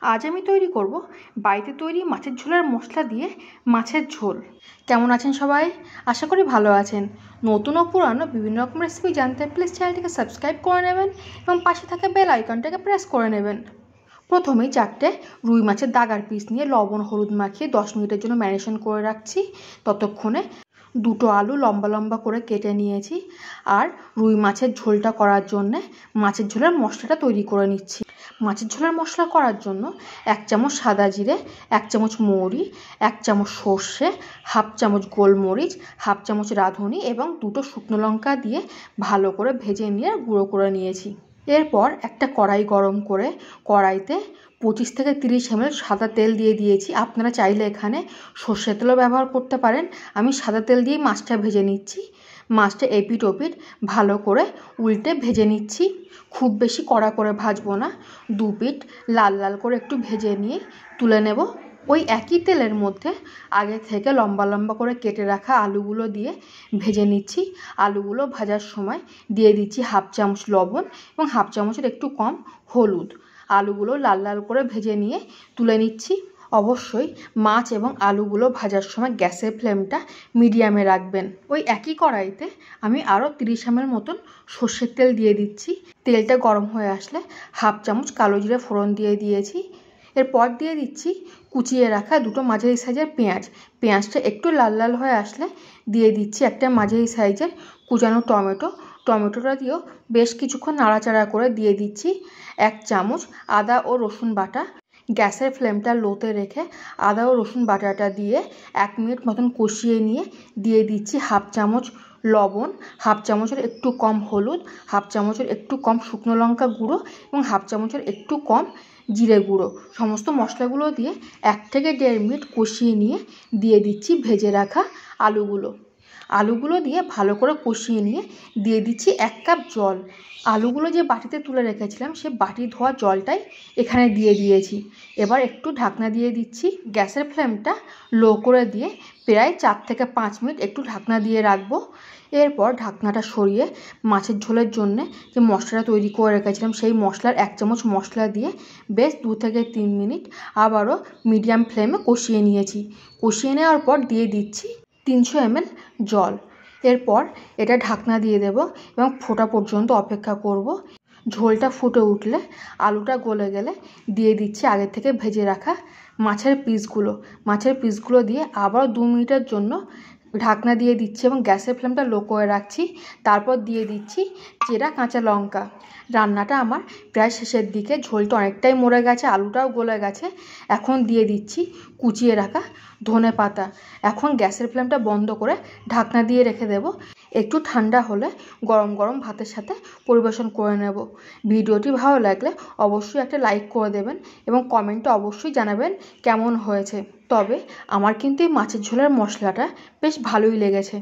আজ আমি তৈরি করব বাড়িতে তৈরি মাছের ঝোলের মশলা দিয়ে মাছের ঝোল। কেমন আছেন সবাই? আশা করি ভালো আছেন। নতুন ও পুরানো বিভিন্ন রকম রেসিপি জানতে প্লিজ চ্যানেলটিকে সাবস্ক্রাইব করে নেবেন এবং পাশে থাকা বেল আইকনটাকে প্রেস করে নেবেন। প্রথমেই 4টে রুই মাছের দাগার পিস নিয়ে লবণ হলুদ মাখিয়ে 10 মিনিটের জন্য ম্যারিনেশন করে রাখছি। ততক্ষণে 2টো আলু লম্বা লম্বা করে কেটে নিয়েছি। আর রুই মাছের ঝোলটা করার জন্যে মাছের ঝোলের মশলাটা তৈরি করে নিচ্ছি। মাছের ঝোলের মশলা করার জন্য 1 চামচ সাদা জিরে, 1 চামচ মৌরি, 1 চামচ সর্ষে, হাফ চামচ গোলমরিচ, হাফ চামচ রাঁধুনি এবং 2টো শুকনো লঙ্কা দিয়ে ভালো করে ভেজে নিয়ে গুঁড়ো করে নিয়েছি। এরপর একটা কড়াই গরম করে কড়াইতে 25 থেকে 30 ml সাদা তেল দিয়ে দিয়েছি। আপনারা চাইলে এখানে সর্ষের তেলও ব্যবহার করতে পারেন। আমি সাদা তেল দিয়ে মাছটা ভেজে নিচ্ছি। মাছটা এপিট ওপিট ভালো করে উল্টে ভেজে নিচ্ছি। খুব বেশি কড়া করে ভাজবো না, 2 পিঠ লাল লাল করে একটু ভেজে নিয়ে তুলে নেব। ওই একই তেলের মধ্যে আগে থেকে লম্বা লম্বা করে কেটে রাখা আলুগুলো দিয়ে ভেজে নিচ্ছি। আলুগুলো ভাজার সময় দিয়ে দিচ্ছি হাফ চামচ লবণ এবং হাফ চামচের একটু কম হলুদ। আলুগুলো লাল লাল করে ভেজে নিয়ে তুলে নিচ্ছি। অবশ্যই মাছ এবং আলুগুলো ভাজার সময় গ্যাসের ফ্লেমটা মিডিয়ামে রাখবেন। ওই একই কড়াইতে আমি আরও 30 ml মতন সর্ষের তেল দিয়ে দিচ্ছি। তেলটা গরম হয়ে আসলে হাফ চামচ কালো জিরে ফোড়ন দিয়ে দিয়েছি। এরপর দিয়ে দিচ্ছি কুচিয়ে রাখা 2টো মাঝারি সাইজের পেঁয়াজ। পেঁয়াজটা একটু লাল লাল হয়ে আসলে দিয়ে দিচ্ছি একটা মাঝারি সাইজের কুচানো টমেটো। টমেটোটা দিয়েও বেশ কিছুক্ষণ নাড়াচাড়া করে দিয়ে দিচ্ছি 1 চামচ আদা ও রসুন বাটা। গ্যাসের ফ্লেমটা লোতে রেখে আদা ও রসুন বাটাটা দিয়ে 1 মিনিট মতন কষিয়ে নিয়ে দিয়ে দিচ্ছি হাফ চামচ লবণ, হাফ চামচের একটু কম হলুদ, হাফ চামচের একটু কম শুকনো লঙ্কা গুঁড়ো এবং হাফ চামচের একটু কম জিরে গুঁড়ো। সমস্ত মশলাগুলো দিয়ে 1 থেকে 1.5 মিনিট কষিয়ে নিয়ে দিয়ে দিচ্ছি ভেজে রাখা আলুগুলো দিয়ে ভালো করে কষিয়ে নিয়ে দিয়ে দিচ্ছি 1 কাপ জল। আলুগুলো যে বাটিতে তুলে রেখেছিলাম সে বাটি ধোয়া জলটাই এখানে দিয়ে দিয়েছি। এবার একটু ঢাকনা দিয়ে দিচ্ছি। গ্যাসের ফ্লেমটা লো করে দিয়ে প্রায় 4 থেকে 5 মিনিট একটু ঢাকনা দিয়ে রাখবো। এরপর ঢাকনাটা সরিয়ে মাছের ঝোলের জন্য যে মশলাটা তৈরি করে রেখেছিলাম সেই মশলার 1 চামচ মশলা দিয়ে বেশ 2 থেকে 3 মিনিট আবারও মিডিয়াম ফ্লেমে কষিয়ে নিয়েছি। কষিয়ে নেওয়ার পর দিয়ে দিচ্ছি 300 ml জল। এরপর এটা ঢাকনা দিয়ে দেব এবং ফোটা পর্যন্ত অপেক্ষা করব। ঝোলটা ফুটে উঠলে আলুটা গলে গেলে দিয়ে দিচ্ছি আগে থেকে ভেজে রাখা মাছের পিসগুলো দিয়ে আবারও 2 মিনিটের জন্য ঢাকনা দিয়ে দিচ্ছি এবং গ্যাসের ফ্লেমটা লো করে রাখছি। তারপর দিয়ে দিচ্ছি চেরা কাঁচা লঙ্কা। রান্নাটা আমার প্রায় শেষের দিকে, ঝোলটা অনেকটাই মরে গেছে, আলুটাও গলে গেছে। এখন দিয়ে দিচ্ছি কুচিয়ে রাখা ধনে পাতা। এখন গ্যাসের ফ্লেমটা বন্ধ করে ঢাকনা দিয়ে রেখে দেব। একটু ঠান্ডা হলে গরম গরম ভাতের সাথে পরিবেশন করে নেব। ভিডিওটি ভালো লাগলে অবশ্যই একটা লাইক করে দেবেন এবং কমেন্টে অবশ্যই জানাবেন কেমন হয়েছে। তবে আমার কিন্তু এই মাছের ঝোলের মশলাটা বেশ ভালোই লেগেছে।